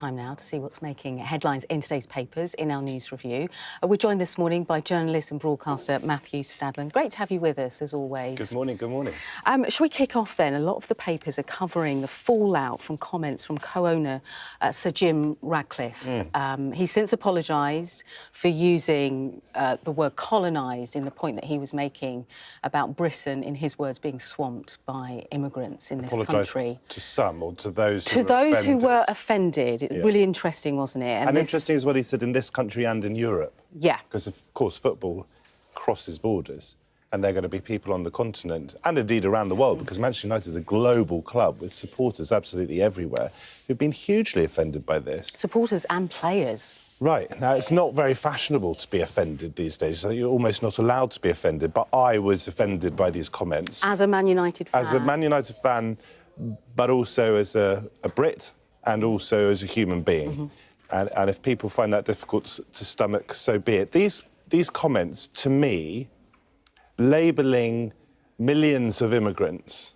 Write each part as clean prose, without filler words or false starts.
Time now to see what's making headlines in today's papers in our news review. We're joined this morning by journalist and broadcaster Matthew Stadland. Great to have you with us, as always. Good morning, good morning. Shall we kick off then? A lot of the papers are covering the fallout from comments from co-owner Sir Jim Ratcliffe. He's since apologised for using the word colonised in the point that he was making about Britain, in his words, being swamped by immigrants in this country. To some, or to those who To were those offended? who were offended. Yeah. Really interesting, wasn't it? And interesting is what he said in this country and in Europe. Yeah. Because, of course, football crosses borders, and there are going to be people on the continent, and indeed around the world, because Manchester United is a global club with supporters absolutely everywhere, who've been hugely offended by this. Supporters and players. Right. Now, it's not very fashionable to be offended these days, so you're almost not allowed to be offended, but I was offended by these comments. As a Man United fan. As a Man United fan, but also as a Brit, and also as a human being. And if people find that difficult to stomach, so be it. These comments, to me, labelling millions of immigrants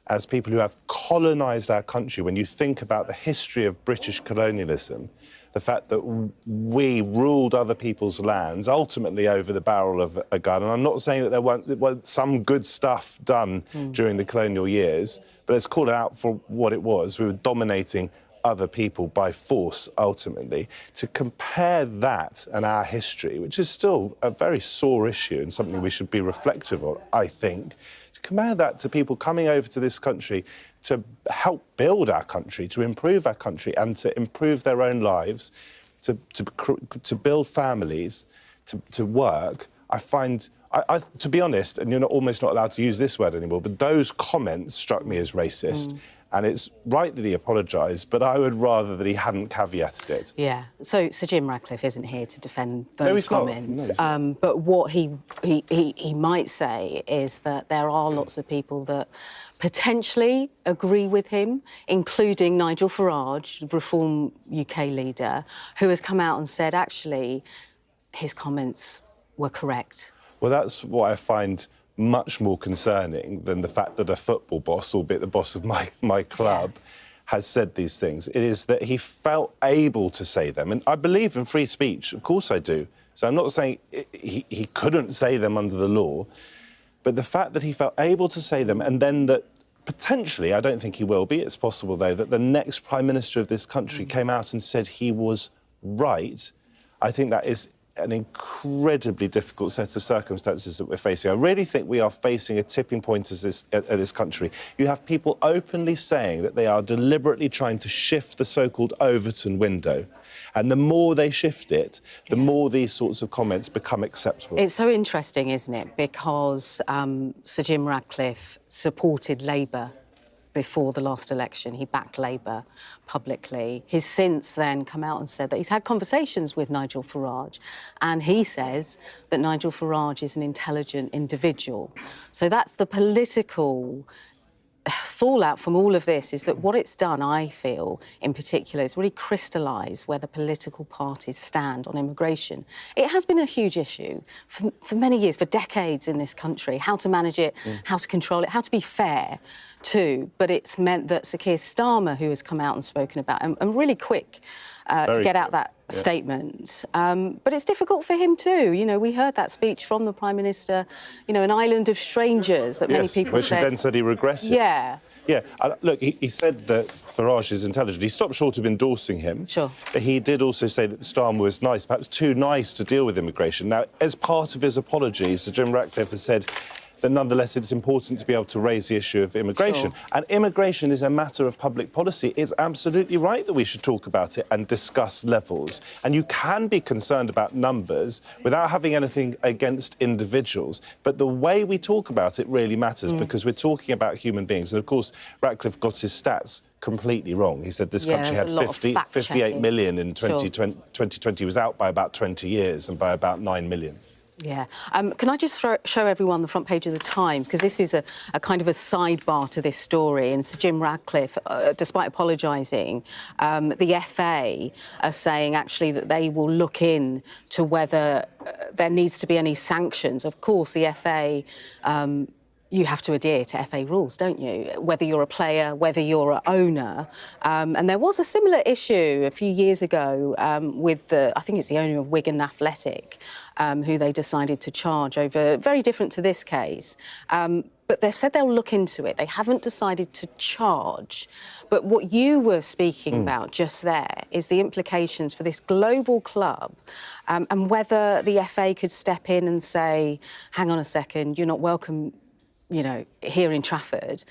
as people who have colonised our country, when you think about the history of British colonialism, the fact that we ruled other people's lands, ultimately over the barrel of a gun. And I'm not saying that there weren't some good stuff done during the colonial years, but let's call it out for what it was. We were dominating other people by force, ultimately. To compare that and our history, which is still a very sore issue and something we should be reflective on, I think, to compare that to people coming over to this country to help build our country, to improve our country and to improve their own lives, to build families, to work, I find... to be honest, and you're almost not allowed to use this word anymore, but those comments struck me as racist. And it's right that he apologised, but I would rather that he hadn't caveated it. Yeah. So Sir Jim Ratcliffe isn't here to defend those No, he's comments. not. No, he's not. But what he might say is that there are lots of people that potentially agree with him, including Nigel Farage, Reform UK leader, who has come out and said, actually, his comments were correct. Well, that's what I find much more concerning than the fact that a football boss, albeit the boss of my club, has said these things. It is that he felt able to say them. And I believe in free speech, of course I do. So I'm not saying he couldn't say them under the law, but the fact that he felt able to say them, and then that potentially, I don't think he will be, it's possible, though, that the next Prime Minister of this country came out and said he was right, I think that is an incredibly difficult set of circumstances that we're facing. I really think we are facing a tipping point as this country. You have people openly saying that they are deliberately trying to shift the so-called Overton window. And the more they shift it, the more these sorts of comments become acceptable. It's so interesting, isn't it? Because Sir Jim Ratcliffe supported Labour before the last election. He backed Labour publicly. He's since then come out and said that he's had conversations with Nigel Farage, and he says that Nigel Farage is an intelligent individual. So that's the political fallout from all of this, is that what it's done, I feel, in particular, is really crystallised where the political parties stand on immigration. It has been a huge issue for many years, for decades in this country, how to manage it, how to control it, how to be fair too. But it's meant that Sir Keir Starmer, who has come out and spoken about, and really quick to get out that statement. But it's difficult for him too. You know, we heard that speech from the Prime Minister, you know, an island of strangers that many people which said... he then said he regretted. Yeah. Yeah, look, he said that Farage is intelligent. He stopped short of endorsing him. Sure. But he did also say that Starmer was nice, perhaps too nice to deal with immigration. Now, as part of his apology, Sir Jim Ratcliffe has said that nonetheless it's important to be able to raise the issue of immigration. Sure. And immigration is a matter of public policy. It's absolutely right that we should talk about it and discuss levels. And you can be concerned about numbers without having anything against individuals. But the way we talk about it really matters, because we're talking about human beings. And, of course, Ratcliffe got his stats completely wrong. He said this country had 58 million in 2020, was out by about 20 years and by about 9 million. Yeah. Can I just show everyone the front page of the Times? Because this is a kind of a sidebar to this story. And Sir Jim Ratcliffe, despite apologising, the FA are saying actually that they will look in to whether there needs to be any sanctions. Of course, the FA you have to adhere to FA rules, don't you? Whether you're a player, whether you're an owner. And there was a similar issue a few years ago with I think it's the owner of Wigan Athletic, who they decided to charge over, very different to this case. But they've said they'll look into it. They haven't decided to charge. But what you were speaking about just there is the implications for this global club, and whether the FA could step in and say, hang on a second, you're not welcome, you know, here in Trafford.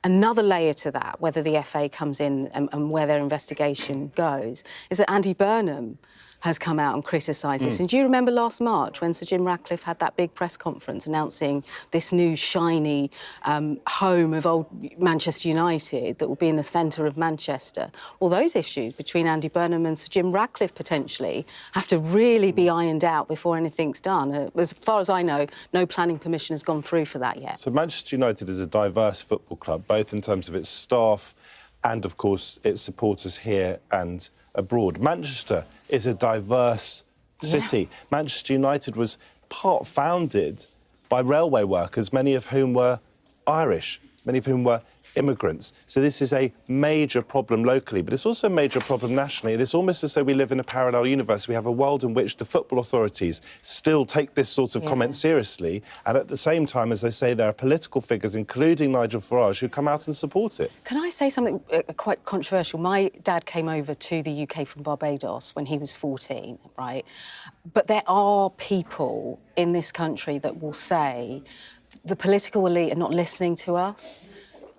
Another layer to that, whether the FA comes in and where their investigation goes, is that Andy Burnham has come out and criticised this. And do you remember last March when Sir Jim Ratcliffe had that big press conference announcing this new shiny home of old Manchester United that will be in the centre of Manchester? All those issues between Andy Burnham and Sir Jim Ratcliffe potentially have to really be ironed out before anything's done. As far as I know, no planning permission has gone through for that yet. So Manchester United is a diverse football club, both in terms of its staff and, of course, its supporters here and abroad. Manchester is a diverse city. Manchester United was part founded by railway workers, many of whom were Irish, many of whom were immigrants. So this is a major problem locally, but it's also a major problem nationally. It is almost as though we live in a parallel universe. We have a world in which the football authorities still take this sort of comment seriously, and at the same time, as I say, there are political figures, including Nigel Farage, who come out and support it. Can I say something quite controversial? My dad came over to the UK from Barbados when he was 14, right? But there are people in this country that will say the political elite are not listening to us.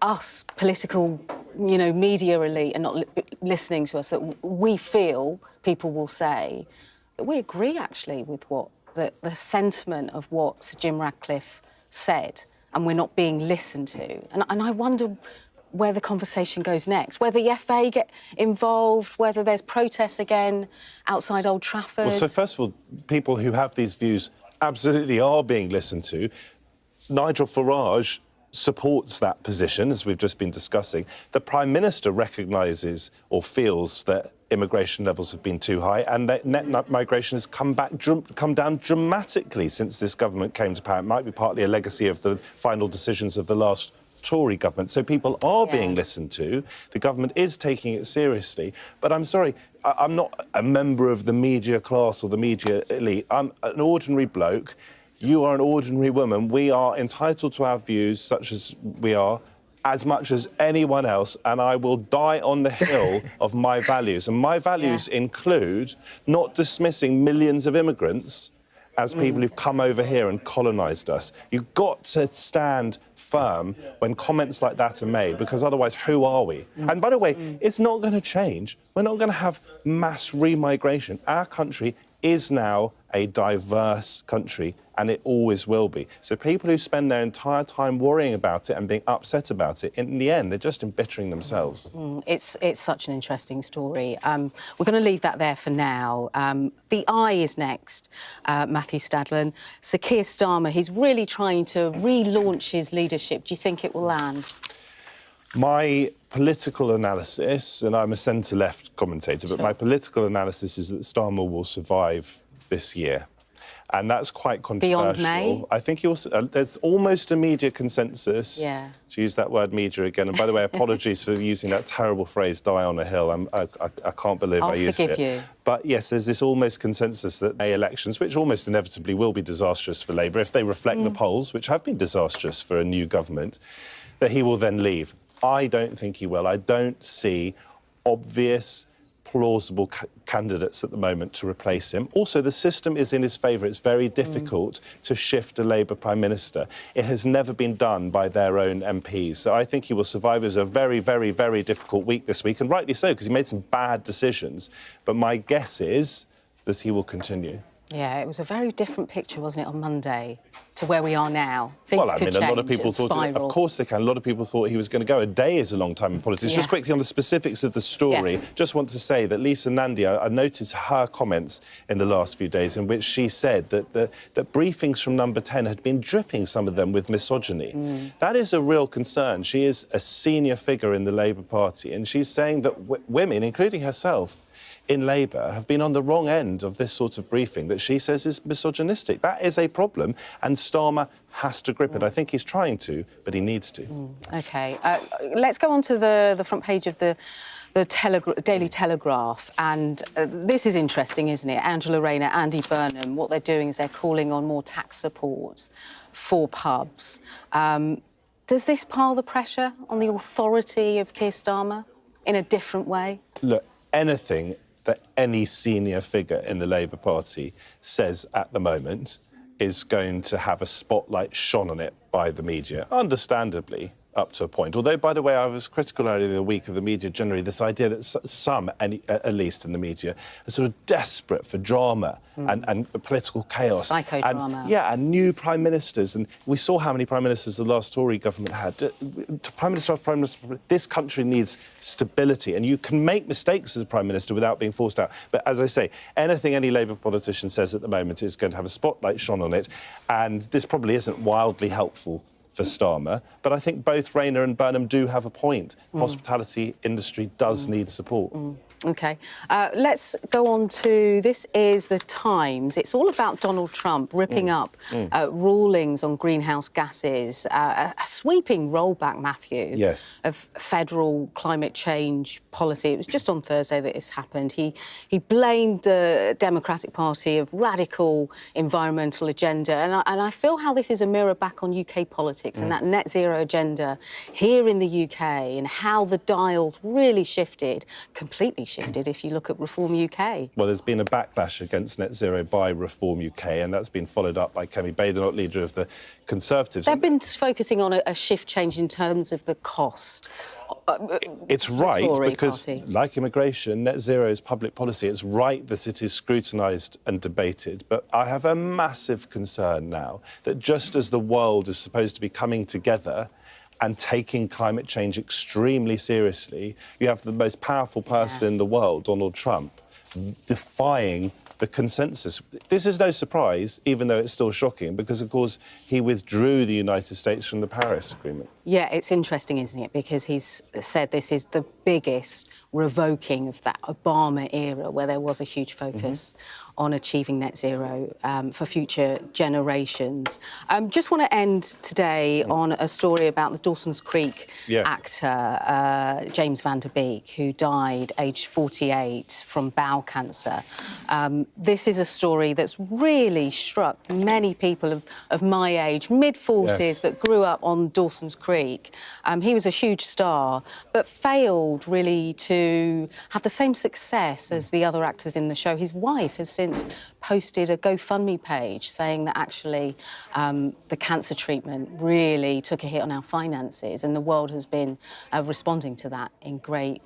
Us, political, you know, media elite, are not listening to us, that we feel, people will say, that we agree, actually, with what the sentiment of what Sir Jim Ratcliffe said, and we're not being listened to. And I wonder where the conversation goes next, whether the FA get involved, whether there's protests again outside Old Trafford. Well, so first of all, people who have these views absolutely are being listened to. Nigel Farage supports that position, as we've just been discussing. The Prime Minister recognises or feels that immigration levels have been too high, and that net migration has come down dramatically since this government came to power. It might be partly a legacy of the final decisions of the last Tory government. So people are being listened to. The government is taking it seriously. But I'm sorry, I'm not a member of the media class or the media elite. I'm an ordinary bloke. You are an ordinary woman. We are entitled to our views, such as we are, as much as anyone else, and I will die on the hill of my values. And my values include not dismissing millions of immigrants as people who've come over here and colonised us. You've got to stand firm when comments like that are made, because otherwise, who are we? And by the way, it's not going to change. We're not going to have mass remigration. Our country is now a diverse country, and it always will be. So people who spend their entire time worrying about it and being upset about it, in the end, they're just embittering themselves. It's such an interesting story. We're going to leave that there for now. The Eye is next, Matthew Stadlen. Sir Keir Starmer, he's really trying to relaunch his leadership. Do you think it will land? My political analysis, and I'm a centre-left commentator, but my political analysis is that Starmer will survive this year. And that's quite controversial. Beyond May? I think there's almost a media consensus, to use that word media again. And by the way, apologies for using that terrible phrase, die on a hill. I can't believe I used it. I'll forgive you. But yes, there's this almost consensus that May elections, which almost inevitably will be disastrous for Labour, if they reflect the polls, which have been disastrous for a new government, that he will then leave. I don't think he will. I don't see obvious, plausible candidates at the moment to replace him. Also, the system is in his favour. It's very difficult to shift a Labour Prime Minister. It has never been done by their own MPs. So I think he will survive. It was a very, very, very difficult week this week, and rightly so, because he made some bad decisions. But my guess is that he will continue. Yeah, it was a very different picture, wasn't it, on Monday, to where we are now. Things could change, a lot of people thought, of course they can. A lot of people thought he was going to go. A day is a long time in politics. Just quickly on the specifics of the story, just want to say that Lisa Nandia, I noticed her comments in the last few days in which she said that that briefings from Number 10 had been dripping, some of them, with misogyny. That is a real concern. She is a senior figure in the Labour Party, and she's saying that women, including herself, in Labour have been on the wrong end of this sort of briefing that she says is misogynistic. That is a problem, and Starmer has to grip it. I think he's trying to, but he needs to. OK. Let's go on to the front page of the Daily Telegraph, and this is interesting, isn't it? Angela Rayner, Andy Burnham, what they're doing is they're calling on more tax support for pubs. Does this pile the pressure on the authority of Keir Starmer in a different way? Look, anything that any senior figure in the Labour Party says at the moment is going to have a spotlight shone on it by the media, understandably, up to a point. Although, by the way, I was critical earlier in the week of the media generally, this idea that some, at least in the media, are sort of desperate for drama and political chaos. Psychodrama. And new prime ministers. And we saw how many prime ministers the last Tory government had. Prime minister after prime minister, this country needs stability. And you can make mistakes as a prime minister without being forced out. But as I say, anything any Labour politician says at the moment is going to have a spotlight shone on it. And this probably isn't wildly helpful for Starmer, but I think both Rayner and Burnham do have a point. Hospitality industry does need support. OK. Let's go on to... This is The Times. It's all about Donald Trump ripping up rulings on greenhouse gases, a sweeping rollback, Matthew, of federal climate change policy. It was just on Thursday that this happened. He blamed the Democratic Party of radical environmental agenda, and I feel how this is a mirror back on UK politics and that net zero agenda here in the UK, and how the dials really shifted, completely shifted, if you look at Reform UK. Well, there's been a backlash against net zero by Reform UK, and that's been followed up by Kemi Badenoch, leader of the Conservatives. They've been focusing on a shift change in terms of the cost. It's right, because, Party. like immigration, net zero is public policy. It's right that it is scrutinised and debated. But I have a massive concern now that just as the world is supposed to be coming together and taking climate change extremely seriously, you have the most powerful person in the world, Donald Trump, defying the consensus. This is no surprise, even though it's still shocking, because, of course, he withdrew the United States from the Paris Agreement. Yeah, it's interesting, isn't it? Because he's said this is the biggest revoking of that Obama era, where there was a huge focus on achieving net zero for future generations. Just want to end today on a story about the Dawson's Creek actor, James Van Der Beek, who died aged 48 from bowel cancer. This is a story that's really struck many people of my age, mid-40s, that grew up on Dawson's Creek. He was a huge star, but failed really to have the same success as the other actors in the show. His wife has since posted a GoFundMe page saying that actually the cancer treatment really took a hit on our finances, and the world has been responding to that in great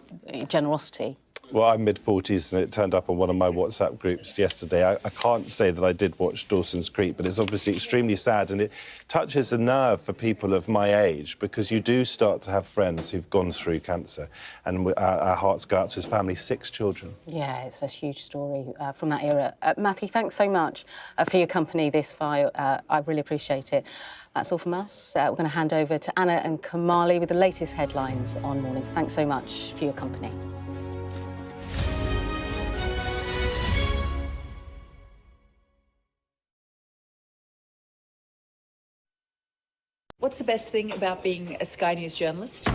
generosity. Well, I'm mid-40s and it turned up on one of my WhatsApp groups yesterday. I can't say that I did watch Dawson's Creek, but it's obviously extremely sad, and it touches a nerve for people of my age, because you do start to have friends who've gone through cancer, and our hearts go out to his family, 6 children. Yeah, it's a huge story from that era. Matthew, thanks so much for your company this far. I really appreciate it. That's all from us. We're going to hand over to Anna and Kamali with the latest headlines on Mornings. Thanks so much for your company. What's the best thing about being a Sky News journalist?